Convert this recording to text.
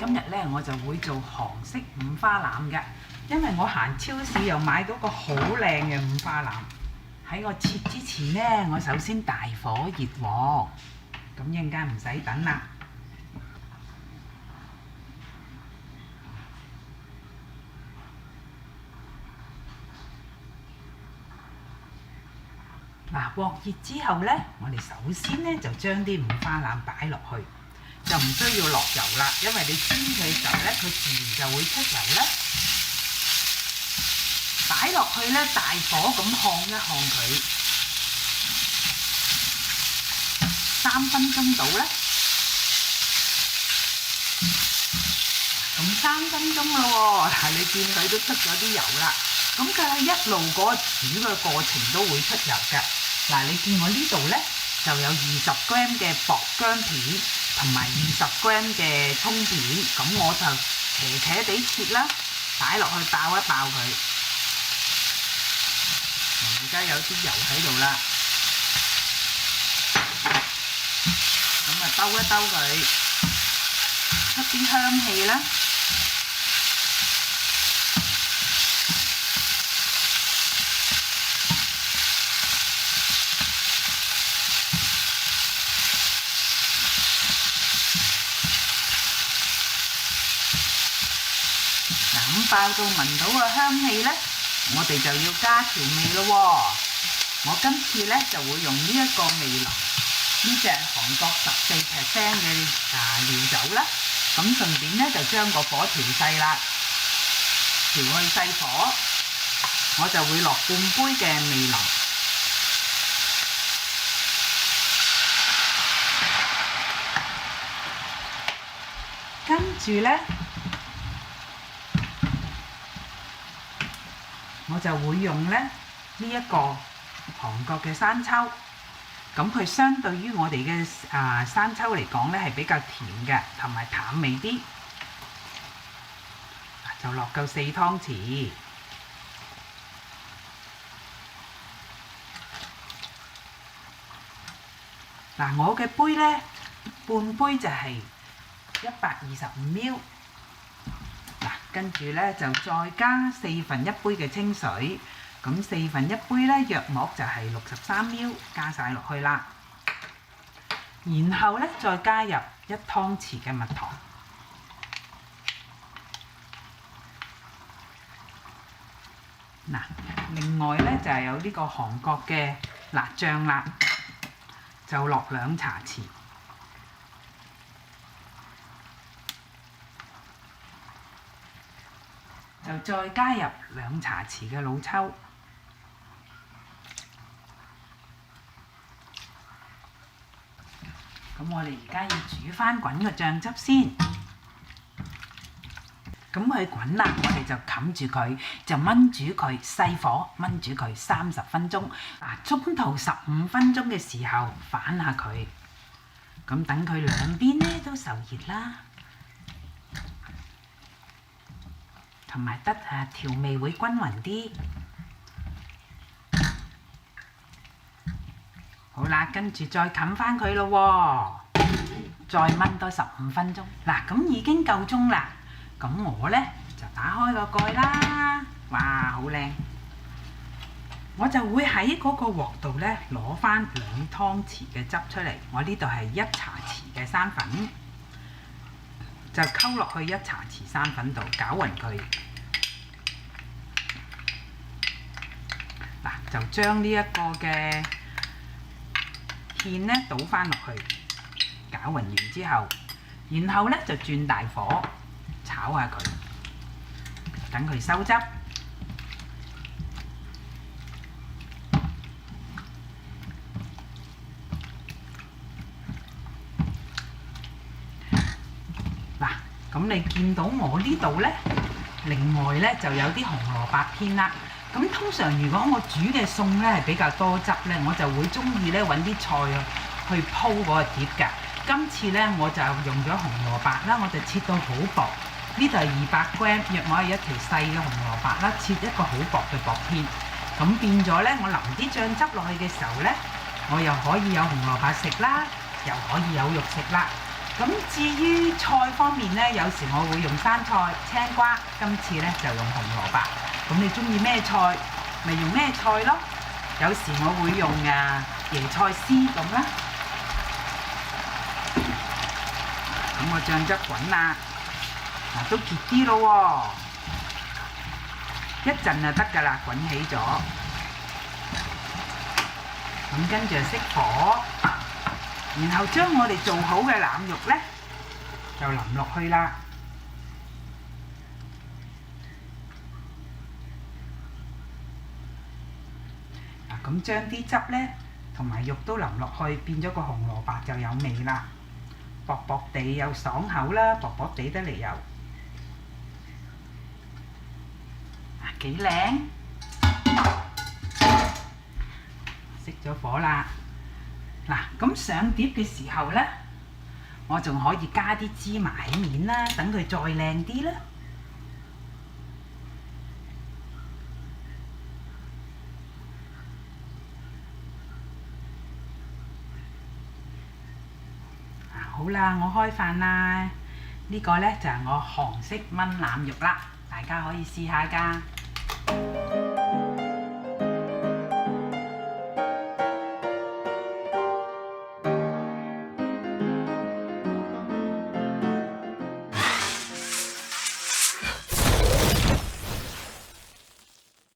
今日咧我就會做韓式五花腩嘅，因為我行超市又買到個好靚嘅五花腩。喺我切之前咧，我首先大火熱鑊，咁一陣間唔使等啦。嗱，鑊熱之後咧，我哋首先咧就將啲五花腩擺落去。就唔需要落油啦，因為你煎佢嘅時候咧，佢自然就會出油啦。擺落去咧，大火咁烘一烘佢3分鐘到咧。咁3分鐘咯喎，但係你見佢都出咗啲油啦。咁佢係一路嗰個煮嘅過程都會出油嘅。嗱，你見我呢度咧就有20g 嘅薄薑片。同埋20g 嘅葱片，咁我就斜斜地切啦，擺落去爆一爆佢。而家有啲油喺度啦，咁啊兜一兜佢，出啲香氣啦。爆到聞到個香氣咧，我哋就要加調味咯喎。我今次咧就會用呢一個味淋，呢隻韓國14% 嘅料酒啦。咁順便咧就將個火調細啦，調去細火，我就會落半杯嘅味淋。跟住咧，我就會用咧呢一個韓國嘅生抽，咁佢相對於我哋嘅生抽嚟講咧係比較甜嘅，同埋淡味啲，就落夠4湯匙。嗱，我嘅杯咧，半杯就係125ml。跟住咧就再加1/4杯嘅清水，咁1/4杯咧約莫就係63ml，加晒落去啦。然後咧再加入1湯匙嘅蜜糖。嗱，另外咧就係有呢個韓國嘅辣醬啦，就落2茶匙。就再加入2茶匙嘅老抽，咁我哋而家要煮翻滾個醬汁先。咁佢滾啦，我哋就冚住佢，就燜煮佢，細火燜煮佢30分鐘。中途15分鐘嘅時候反下佢，咁等佢兩邊咧都受熱啦。同埋得調味會均勻啲。好啦，跟住再冚翻佢咯喎，再燜多15分鐘。嗱，咁已經夠鐘啦。咁我咧就打開個蓋啦。哇，好靚！我就會喺嗰個鑊度咧攞翻2湯匙嘅汁出嚟。我呢度係1茶匙嘅生粉。就溝落去1茶匙生粉度，攪勻佢。嗱，就將呢一個嘅芡咧倒翻落去，攪勻完之後，然後咧就轉大火炒下佢，等佢收汁。咁你見到我呢度呢，另外呢就有啲紅蘿蔔片啦。咁通常如果我煮嘅餸呢係比較多汁呢，我就會中意呢揾啲菜去鋪嗰個碟㗎。今次呢我就用咗紅蘿蔔啦，我就切到好薄。呢度係200g，約莫係一條細嘅紅蘿蔔啦，切一個好薄嘅薄片。咁變咗呢，我淋啲醬汁落去嘅時候呢，我又可以有紅蘿蔔食啦，又可以有肉食啦。咁至於菜方面咧，有時我會用生菜、青瓜，今次咧就用紅蘿蔔。咁你中意咩菜，咪用咩菜咯。有時我會用椰菜絲咁啦。咁個醬汁滾啦，都結啲咯喎，一陣就得㗎啦，滾起咗。咁跟住就熄火，然後將我哋做好嘅腩肉咧，就淋落去啦。咁將啲汁咧同埋肉都淋落去，變咗個紅蘿蔔就有味啦，薄薄地又爽口啦，薄薄地得嚟又幾靚。熄咗火啦，嗱咁上碟嘅時候咧，我仲可以加啲芝麻喺面啦，等佢再靚啲啦。好啦，我開飯啦！呢個咧就係我韓式炆腩肉啦，大家可以試下㗎。